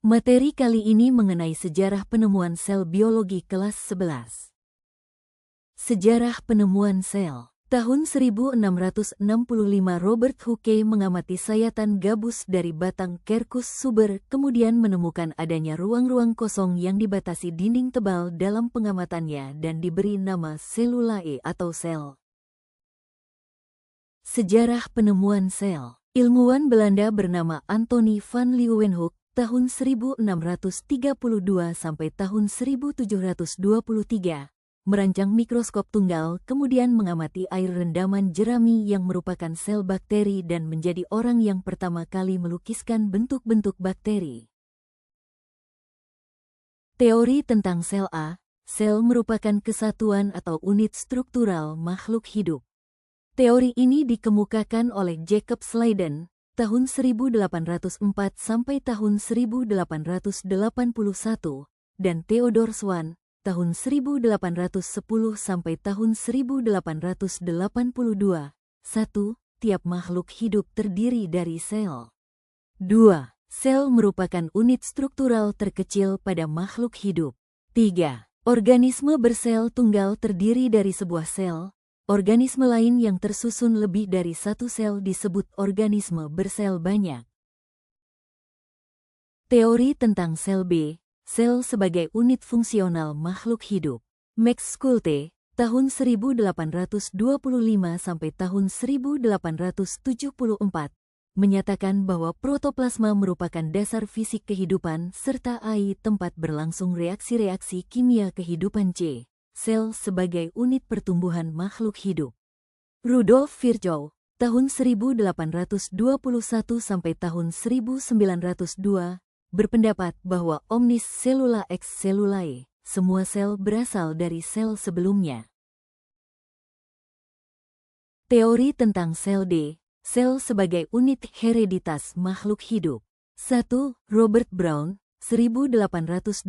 Materi kali ini mengenai sejarah penemuan sel biologi kelas 11. Sejarah penemuan sel. Tahun 1665 Robert Hooke mengamati sayatan gabus dari batang Quercus suber, kemudian menemukan adanya ruang-ruang kosong yang dibatasi dinding tebal dalam pengamatannya dan diberi nama selulae atau sel. Sejarah penemuan sel. Ilmuwan Belanda bernama Antonie van Leeuwenhoek tahun 1632 sampai tahun 1723 merancang mikroskop tunggal, kemudian mengamati air rendaman jerami yang merupakan sel bakteri dan menjadi orang yang pertama kali melukiskan bentuk-bentuk bakteri. Teori tentang sel A. Sel merupakan kesatuan atau unit struktural makhluk hidup. Teori ini dikemukakan oleh Jacob Sladen tahun 1804 sampai tahun 1881 dan Theodor Swan tahun 1810 sampai tahun 1882. 1. Tiap makhluk hidup terdiri dari sel. 2. Sel merupakan unit struktural terkecil pada makhluk hidup. 3. Organisme bersel tunggal terdiri dari sebuah sel. Organisme lain yang tersusun lebih dari satu sel disebut organisme bersel banyak. Teori tentang sel B. Sel sebagai unit fungsional makhluk hidup. Max Schulte, tahun 1825 sampai tahun 1874, menyatakan bahwa protoplasma merupakan dasar fisik kehidupan serta AI tempat berlangsung reaksi-reaksi kimia kehidupan C. Sel sebagai unit pertumbuhan makhluk hidup. Rudolf Virchow, tahun 1821 sampai tahun 1902, berpendapat bahwa omnis cellula ex cellulae, semua sel berasal dari sel sebelumnya. Teori tentang sel D. Sel sebagai unit hereditas makhluk hidup. 1. Robert Brown, 1812,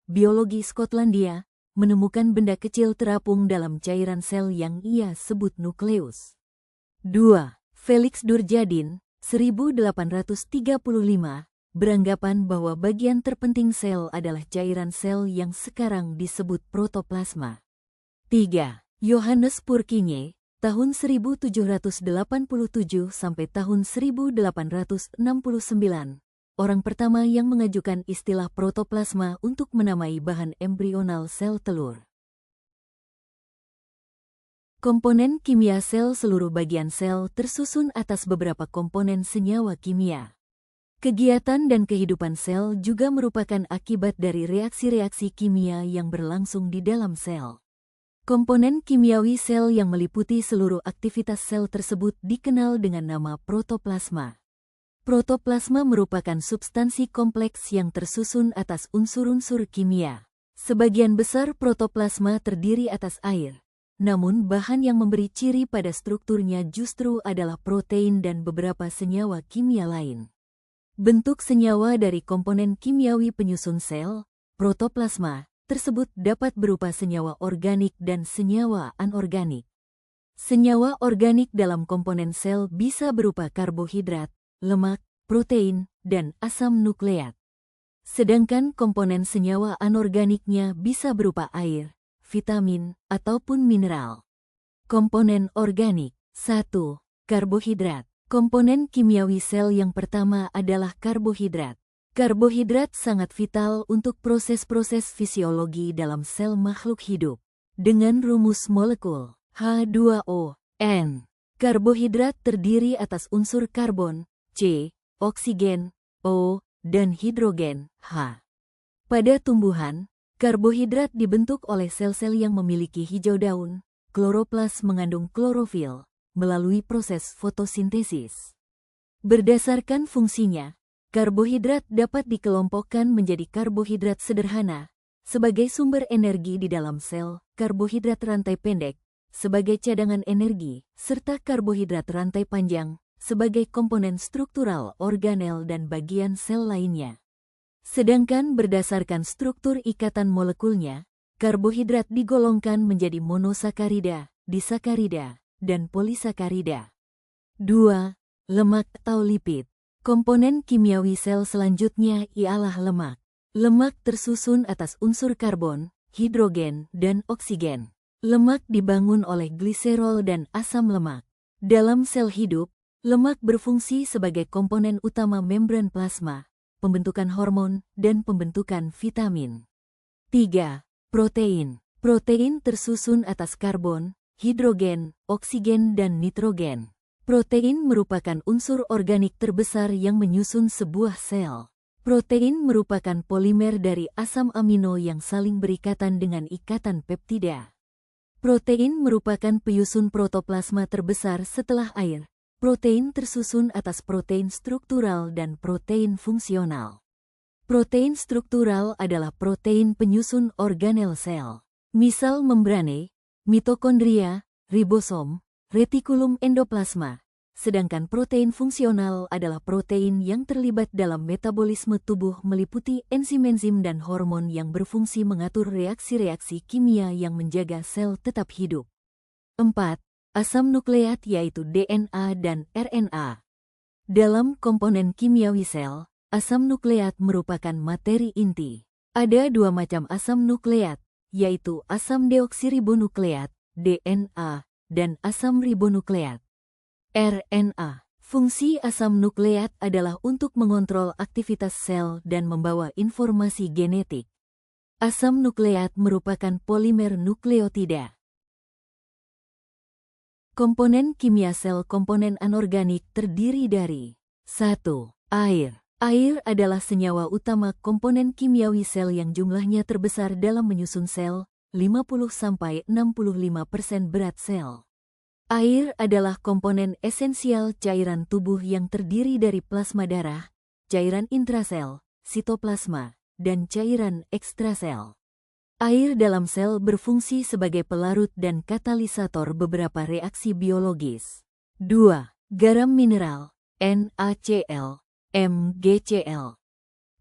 biologi Skotlandia, menemukan benda kecil terapung dalam cairan sel yang ia sebut nukleus. 2. Felix Durjadin, 1835, beranggapan bahwa bagian terpenting sel adalah cairan sel yang sekarang disebut protoplasma. 3. Johannes Purkinje, tahun 1787 sampai tahun 1869, orang pertama yang mengajukan istilah protoplasma untuk menamai bahan embrional sel telur. Komponen kimia sel. Seluruh bagian sel tersusun atas beberapa komponen senyawa kimia. Kegiatan dan kehidupan sel juga merupakan akibat dari reaksi-reaksi kimia yang berlangsung di dalam sel. Komponen kimiawi sel yang meliputi seluruh aktivitas sel tersebut dikenal dengan nama protoplasma. Protoplasma merupakan substansi kompleks yang tersusun atas unsur-unsur kimia. Sebagian besar protoplasma terdiri atas air, namun bahan yang memberi ciri pada strukturnya justru adalah protein dan beberapa senyawa kimia lain. Bentuk senyawa dari komponen kimiawi penyusun sel, protoplasma, tersebut dapat berupa senyawa organik dan senyawa anorganik. Senyawa organik dalam komponen sel bisa berupa karbohidrat, lemak, protein, dan asam nukleat. Sedangkan komponen senyawa anorganiknya bisa berupa air, vitamin, ataupun mineral. Komponen organik. 1. Karbohidrat. Komponen kimiawi sel yang pertama adalah karbohidrat. Karbohidrat sangat vital untuk proses-proses fisiologi dalam sel makhluk hidup. Dengan rumus molekul H2O, N. Karbohidrat terdiri atas unsur karbon, C, oksigen, O, dan hidrogen, H. Pada tumbuhan, karbohidrat dibentuk oleh sel-sel yang memiliki hijau daun. Kloroplas mengandung klorofil melalui proses fotosintesis. Berdasarkan fungsinya, karbohidrat dapat dikelompokkan menjadi karbohidrat sederhana sebagai sumber energi di dalam sel, karbohidrat rantai pendek sebagai cadangan energi, serta karbohidrat rantai panjang sebagai komponen struktural organel dan bagian sel lainnya. Sedangkan berdasarkan struktur ikatan molekulnya, karbohidrat digolongkan menjadi monosakarida, disakarida, dan polisakarida. 2. Lemak atau lipid. Komponen kimiawi sel selanjutnya ialah lemak. Lemak tersusun atas unsur karbon, hidrogen, dan oksigen. Lemak dibangun oleh gliserol dan asam lemak. Dalam sel hidup, lemak berfungsi sebagai komponen utama membran plasma, pembentukan hormon, dan pembentukan vitamin. 3. Protein. Protein tersusun atas karbon, hidrogen, oksigen, dan nitrogen. Protein merupakan unsur organik terbesar yang menyusun sebuah sel. Protein merupakan polimer dari asam amino yang saling berikatan dengan ikatan peptida. Protein merupakan penyusun protoplasma terbesar setelah air. Protein tersusun atas protein struktural dan protein fungsional. Protein struktural adalah protein penyusun organel sel. Misal membrane, mitokondria, ribosom, retikulum endoplasma. Sedangkan protein fungsional adalah protein yang terlibat dalam metabolisme tubuh meliputi enzim-enzim dan hormon yang berfungsi mengatur reaksi-reaksi kimia yang menjaga sel tetap hidup. 4. Asam nukleat yaitu DNA dan RNA. Dalam komponen kimiawi sel, asam nukleat merupakan materi inti. Ada dua macam asam nukleat, yaitu asam deoksiribonukleat, DNA, dan asam ribonukleat, RNA. Fungsi asam nukleat adalah untuk mengontrol aktivitas sel dan membawa informasi genetik. Asam nukleat merupakan polimer nukleotida. Komponen kimia sel komponen anorganik terdiri dari 1. Air. Air adalah senyawa utama komponen kimiawi sel yang jumlahnya terbesar dalam menyusun sel, 50–65% berat sel. Air adalah komponen esensial cairan tubuh yang terdiri dari plasma darah, cairan intrasel, sitoplasma, dan cairan ekstrasel. Air dalam sel berfungsi sebagai pelarut dan katalisator beberapa reaksi biologis. 2. Garam mineral, NaCl, MgCl.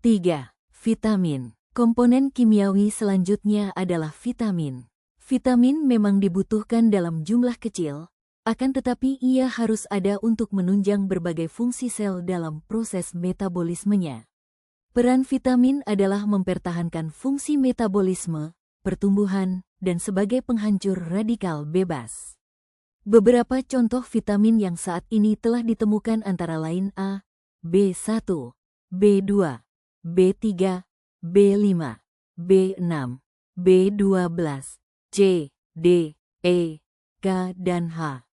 3. Vitamin. Komponen kimiawi selanjutnya adalah vitamin. Vitamin memang dibutuhkan dalam jumlah kecil, akan tetapi ia harus ada untuk menunjang berbagai fungsi sel dalam proses metabolismenya. Peran vitamin adalah mempertahankan fungsi metabolisme, pertumbuhan, dan sebagai penghancur radikal bebas. Beberapa contoh vitamin yang saat ini telah ditemukan antara lain A, B1, B2, B3, B5, B6, B12, C, D, E, K, dan H.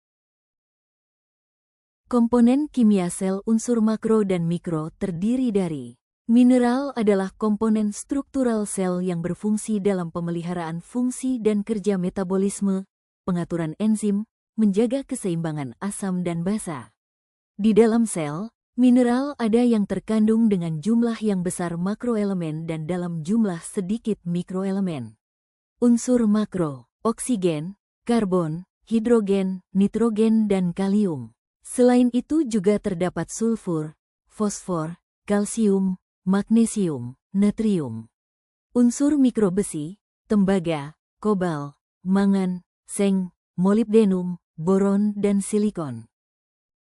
Komponen kimia sel unsur makro dan mikro terdiri dari mineral adalah komponen struktural sel yang berfungsi dalam pemeliharaan fungsi dan kerja metabolisme, pengaturan enzim, menjaga keseimbangan asam dan basa. Di dalam sel, mineral ada yang terkandung dengan jumlah yang besar makroelemen dan dalam jumlah sedikit mikroelemen. Unsur makro, oksigen, karbon, hidrogen, nitrogen, dan kalium. Selain itu juga terdapat sulfur, fosfor, kalsium, magnesium, natrium. Unsur mikro besi, tembaga, kobal, mangan, seng, molibdenum, boron, dan silikon.